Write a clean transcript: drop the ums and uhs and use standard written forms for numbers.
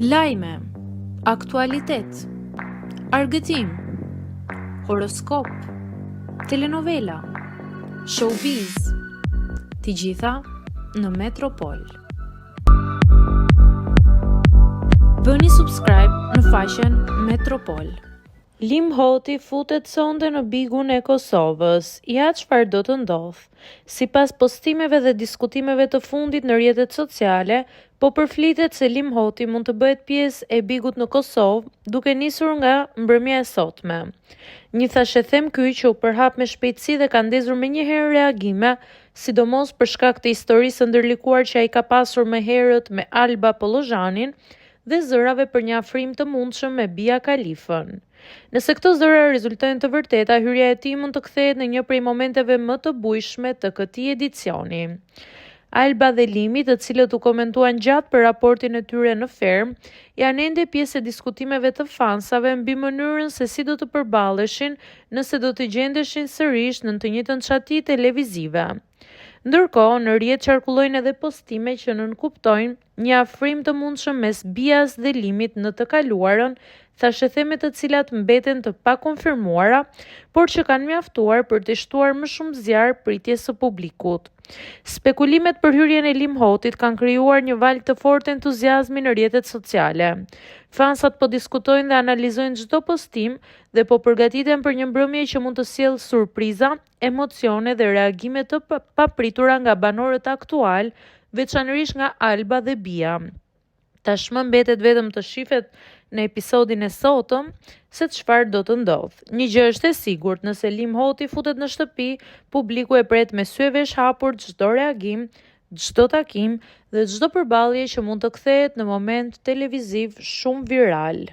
Lajme, aktualitet, argëtim, horoskop, telenovela, showbiz, të gjitha në Metropol. Bëni subscribe në faqen Metropol. Lim Hoti futet sonde në Bigun e Kosovës. Ja çfarë do të ndodh. Sipas postimeve dhe diskutimeve të fundit në rrjetet sociale, po përflitet se Lim Hoti mund të bëhet pjesë e Bigut në Kosovë, duke nisur nga mbrëmja e sotme. Një thashë them ky që u përhap me shpejtësi dhe ka ndezur menjëherë reagime, sidomos për shkak të historisë ndërlikuar që ai ka pasur më herët me Alba Pollozhanin dhe zërave për një afrim të mundshëm me Bia Kalifën. Nëse këto zëra rezultojnë të vërteta, hyrja e tij mund të kthehet në një prej momenteve më të bujshme të këtij edicioni. Alba dhe Limi, të cilët u komentuan gjatë për raportin e tyre në Ferm, janë ende pjesë e diskutimeve të fansave mbi mënyrën se si do të përballeshin nëse do të gjendeshin sërish në të njëjtën çati televizive. Ndërkohë, në rrjet qarkullojnë edhe postime që nënkuptojnë një afrim të mundshëm mes Bias dhe Limit në të kaluarën, thashëtheme të cilat mbeten të pakonfirmuara, por që kanë mjaftuar për të shtuar më shumë zjarr pritjes së publikut. Spekulimet për hyrjen e Lim Hotit kanë krijuar një valë të fortë entuziazmi në rrjetet sociale. Fansat po diskutojnë dhe analizojnë çdo postim dhe po përgatiten për një mbrëmje që mund të sjellë surpriza, emocione dhe reagime të papritura nga banorët aktual, veçanërisht nga Alba dhe Bia. Tashmë mbetet vetëm të shihet në episodin e sotëm se çfarë do të ndodh. Një gjë është e sigurt, nëse Lim Hoti futet në shtëpi, publiku e pret me sy e vesh hapur çdo reagim, çdo takim dhe çdo përballje që mund të kthehet në moment televiziv shumë viral.